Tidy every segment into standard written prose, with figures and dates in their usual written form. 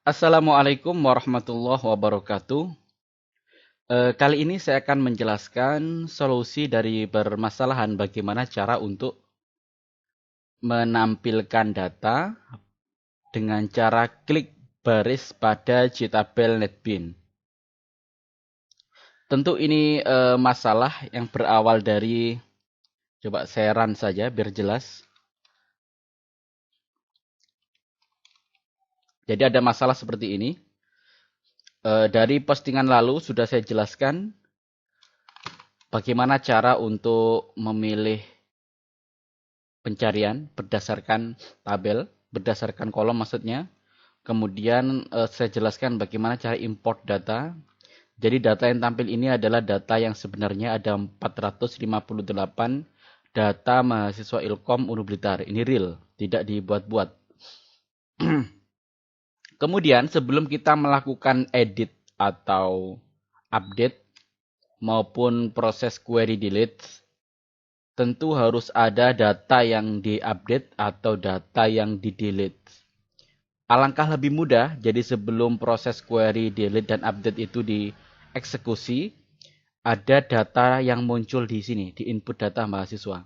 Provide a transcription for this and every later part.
Assalamualaikum warahmatullahi wabarakatuh. Kali ini saya akan menjelaskan solusi dari permasalahan bagaimana cara untuk menampilkan data dengan cara klik baris pada JTabel NetBeans. Tentu ini masalah yang berawal dari, coba saya run saja biar jelas. Jadi ada masalah seperti ini. Dari postingan lalu sudah saya jelaskan bagaimana cara untuk memilih pencarian berdasarkan tabel, berdasarkan kolom maksudnya. Kemudian saya jelaskan bagaimana cara import data. Jadi data yang tampil ini adalah data yang sebenarnya ada 458 data mahasiswa Ilkom Unu Blitar. Ini real, tidak dibuat-buat. Kemudian sebelum kita melakukan edit atau update maupun proses query delete, tentu harus ada data yang diupdate atau data yang di-delete. Alangkah lebih mudah, jadi sebelum proses query, delete, dan update itu dieksekusi, ada data yang muncul di sini, di input data mahasiswa.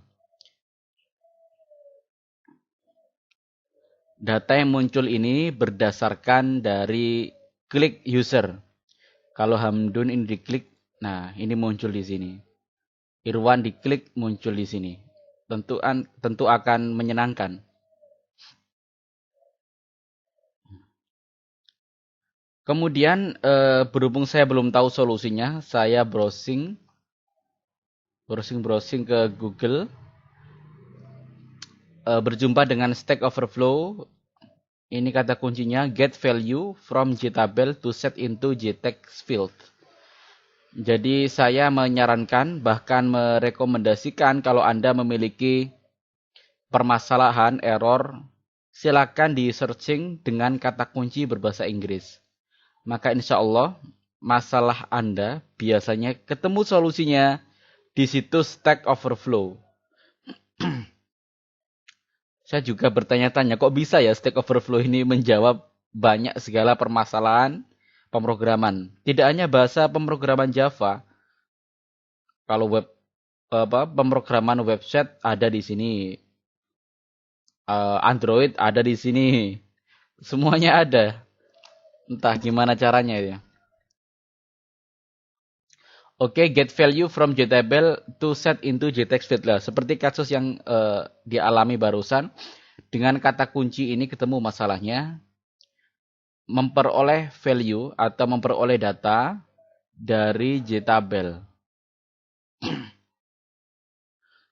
Data yang muncul ini berdasarkan dari klik user. Kalau Hamdun ini diklik, nah ini muncul di sini. Irwan diklik, muncul di sini. Tentu akan menyenangkan. Kemudian berhubung saya belum tahu solusinya, saya browsing ke Google, berjumpa dengan Stack Overflow. Ini kata kuncinya, get value from JTabel to set into JText field. Jadi saya menyarankan, bahkan merekomendasikan kalau Anda memiliki permasalahan, error, silakan di searching dengan kata kunci berbahasa Inggris. Maka insya Allah masalah Anda biasanya ketemu solusinya di situs Stack Overflow. Saya juga bertanya-tanya, kok bisa ya Stack Overflow ini menjawab banyak segala permasalahan pemrograman. Tidak hanya bahasa pemrograman Java. Kalau pemrograman website ada di sini. Android ada di sini. Semuanya ada. Entah gimana caranya ya. Oke, get value from JTabel to set into JText field lah. Seperti kasus yang dialami barusan. Dengan kata kunci ini ketemu masalahnya. Memperoleh value atau memperoleh data dari JTabel.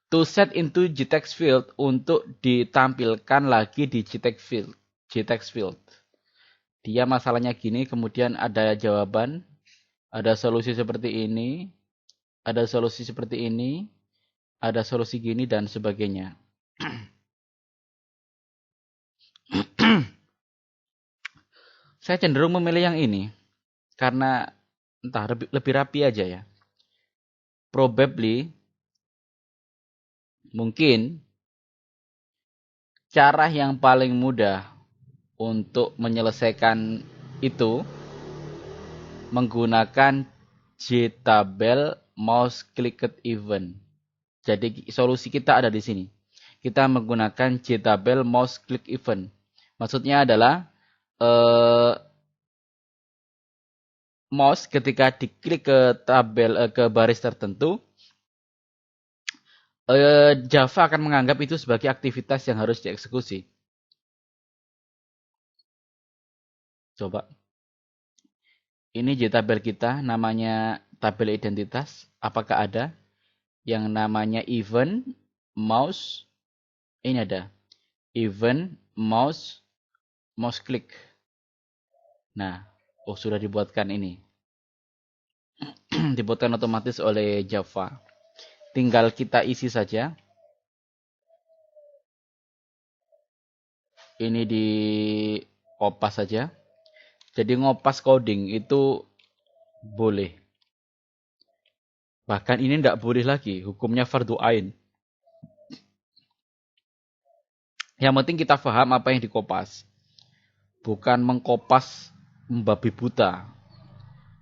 To set into JText field untuk ditampilkan lagi di JText field. Dia masalahnya gini, kemudian ada jawaban, ada solusi seperti ini, ada solusi seperti ini, ada solusi gini dan sebagainya. Saya cenderung memilih yang ini karena entah lebih rapi aja ya. Probably mungkin cara yang paling mudah untuk menyelesaikan itu menggunakan JTabel mouse clicked event. Jadi solusi kita ada di sini. Kita menggunakan JTabel mouse click event. Maksudnya adalah mouse ketika diklik ke tabel ke baris tertentu, Java akan menganggap itu sebagai aktivitas yang harus dieksekusi. Coba. Ini JTabel kita, namanya tabel identitas. Apakah ada yang namanya event mouse? Ini ada. Event mouse click. Nah, sudah dibuatkan ini. Dibuatkan otomatis oleh Java. Tinggal kita isi saja. Ini di kopas saja. Jadi ngopas coding itu boleh. Bahkan ini tidak boleh lagi. Hukumnya fardu ain. Yang penting kita paham apa yang dikopas. Bukan mengkopas membabi buta.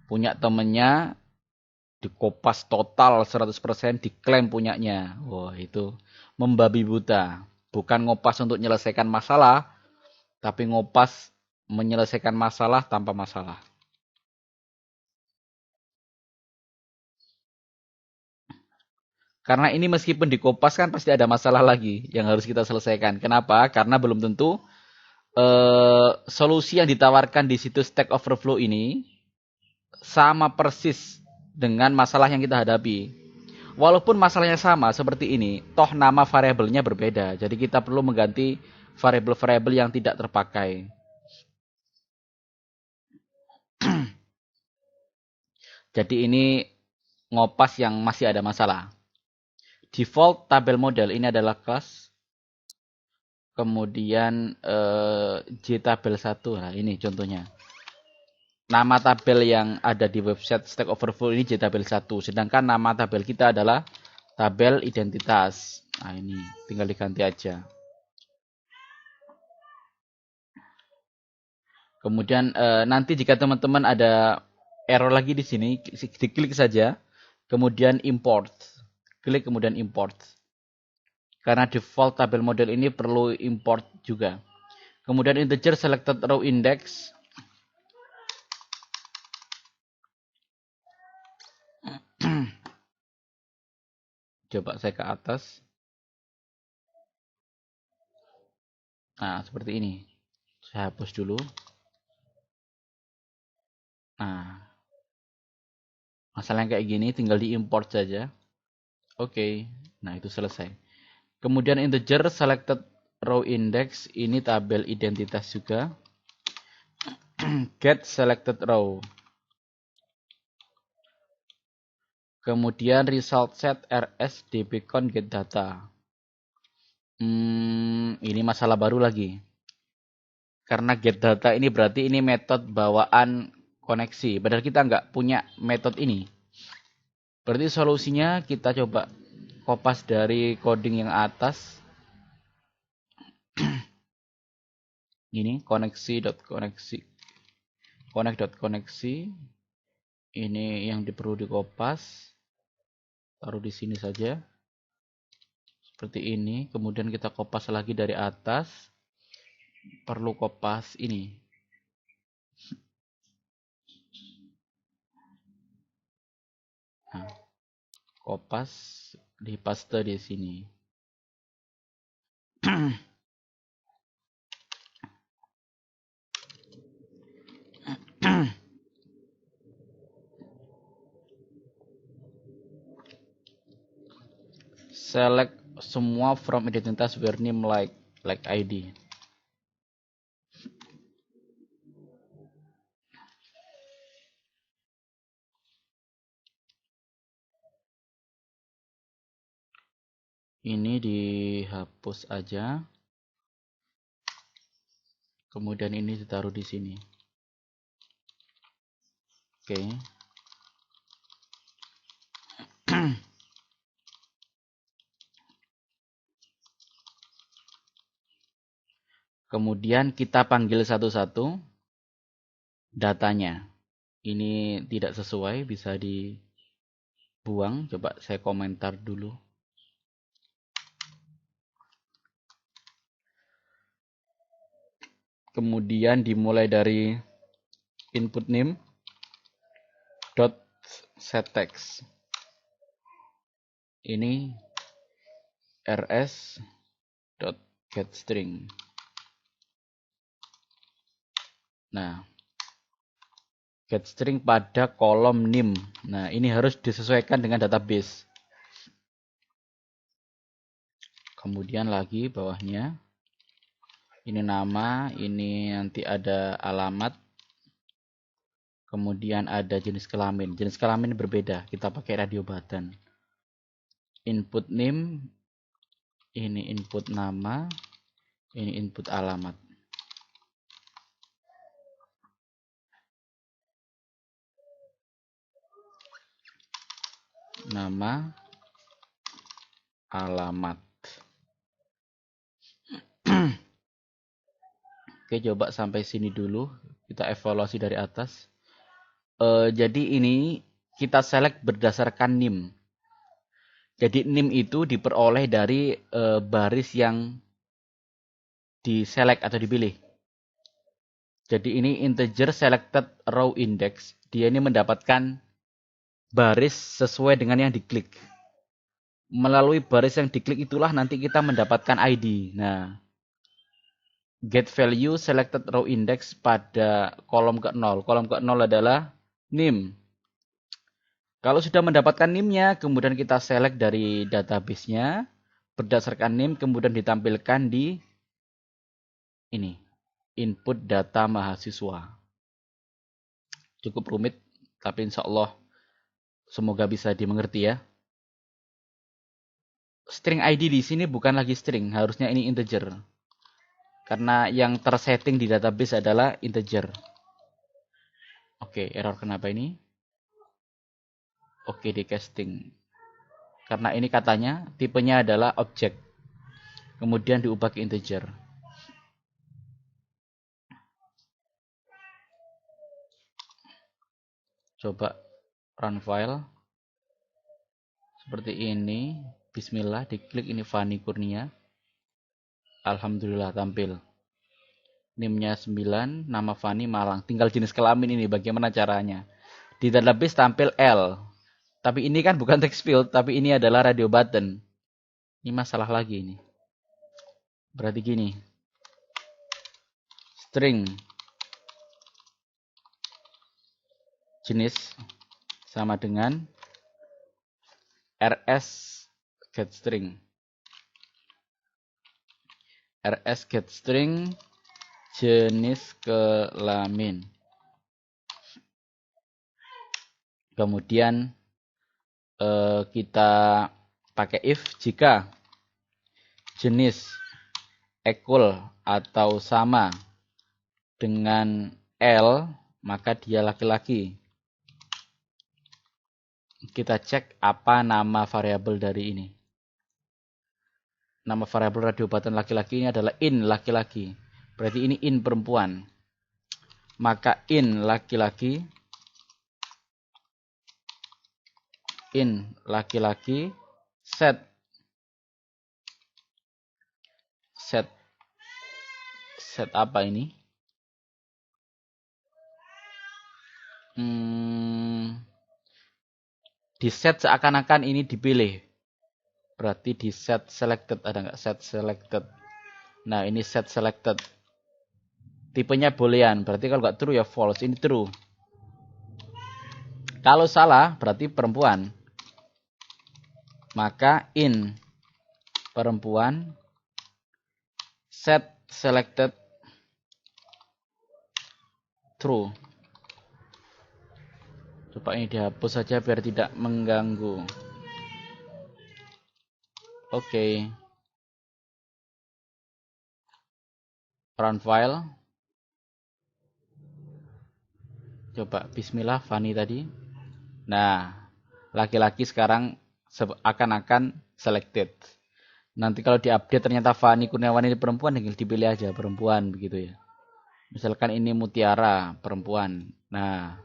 Punya temennya dikopas total 100% diklaim punyanya. Wah, itu membabi buta. Bukan ngopas untuk menyelesaikan masalah, tapi ngopas menyelesaikan masalah tanpa masalah. Karena ini meskipun dikopas kan pasti ada masalah lagi yang harus kita selesaikan. Kenapa? Karena belum tentu solusi yang ditawarkan di situs Stack Overflow ini sama persis dengan masalah yang kita hadapi. Walaupun masalahnya sama seperti ini, toh nama variabelnya berbeda. Jadi kita perlu mengganti variabel-variabel yang tidak terpakai. Jadi ini ngopas yang masih ada masalah. Default tabel model ini adalah kelas. Kemudian JTabel 1. Nah, ini contohnya. Nama tabel yang ada di website Stack Overflow ini JTabel 1. Sedangkan nama tabel kita adalah tabel identitas. Nah, ini tinggal diganti aja. Kemudian nanti jika teman-teman ada error lagi di sini, diklik saja. Kemudian import. Klik kemudian import. Karena default tabel model ini perlu import juga. Kemudian integer selected row index. Coba saya ke atas. Nah, seperti ini. Saya hapus dulu. Nah, masalahnya kayak gini tinggal diimport saja. Oke. Nah, itu selesai. Kemudian integer selected row index, ini tabel identitas juga. Get selected row. Kemudian result set rs dbcon get data. Ini masalah baru lagi. Karena get data ini berarti ini metode bawaan koneksi. Padahal kita nggak punya metode ini. Berarti solusinya kita coba kopas dari coding yang atas. Ini koneksi.koneksi. Connect.koneksi. Ini yang perlu dikopas. Taruh di sini saja. Seperti ini. Kemudian kita kopas lagi dari atas. Perlu kopas ini. Nah, kopas di paste di sini. Select semua from identitas where name like ID. Ini dihapus aja. Kemudian ini ditaruh di sini. Oke. Kemudian kita panggil satu-satu datanya. Ini tidak sesuai, bisa dibuang. Coba saya komentar dulu. Kemudian dimulai dari input name dot set text. Ini rs dot get string. Nah, get string pada kolom name. Nah, ini harus disesuaikan dengan database. Kemudian lagi bawahnya. Ini nama, ini nanti ada alamat. Kemudian ada jenis kelamin. Jenis kelamin berbeda. Kita pakai radio button. Input name. Ini input nama. Ini input alamat. Nama. Alamat. Oke, coba sampai sini dulu. Kita evaluasi dari atas. Jadi ini kita select berdasarkan NIM. Jadi NIM itu diperoleh dari baris yang diselect atau dipilih. Jadi ini integer selected row index. Dia ini mendapatkan baris sesuai dengan yang diklik. Melalui baris yang diklik itulah nanti kita mendapatkan ID. Nah, get value selected row index pada kolom ke-0. Kolom ke-0 adalah NIM. Kalau sudah mendapatkan NIM-nya, kemudian kita select dari database-nya. Berdasarkan NIM, kemudian ditampilkan di ini. Input data mahasiswa. Cukup rumit, tapi insya Allah semoga bisa dimengerti ya. String ID di sini bukan lagi string, harusnya ini integer. Karena yang tersetting di database adalah integer. Oke, error kenapa ini? Oke, di casting. Karena ini katanya tipenya adalah object. Kemudian diubah ke integer. Coba run file. Seperti ini. Bismillah, diklik ini Fani Kurnia. Alhamdulillah tampil. NIM-nya 9, nama Fani Malang. Tinggal jenis kelamin ini, bagaimana caranya. Di database tampil L. Tapi ini kan bukan text field, tapi ini adalah radio button. Ini masalah lagi ini. Berarti gini. String jenis sama dengan rs get string. Rs get string jenis kelamin. Kemudian kita pakai if jika jenis equal atau sama dengan L, maka dia laki-laki. Kita cek apa nama variabel dari ini. Nama variabel radio button laki-laki ini adalah in laki-laki. Berarti ini in perempuan. Maka in laki-laki set apa ini? Di set seakan-akan ini dipilih. Berarti di set selected, ada nggak set selected? Nah, ini set selected. Tipenya boolean, berarti kalau nggak true ya false. Ini true. Kalau salah berarti perempuan. Maka in perempuan set selected true. Coba ini dihapus saja biar tidak mengganggu. Oke. Run file. Coba bismillah Fani tadi. Nah, laki-laki sekarang akan selected. Nanti kalau diupdate ternyata Fani Kurniawan ini perempuan, tinggal dipilih aja perempuan begitu ya. Misalkan ini Mutiara perempuan. Nah,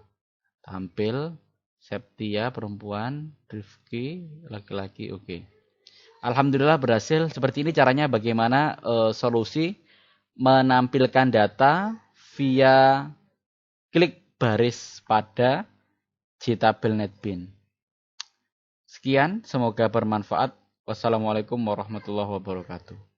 tampil Septia perempuan, Rifki laki-laki. Oke. Alhamdulillah berhasil. Seperti ini caranya bagaimana solusi menampilkan data via klik baris pada JTabel NetBeans. Sekian, semoga bermanfaat. Wassalamualaikum warahmatullahi wabarakatuh.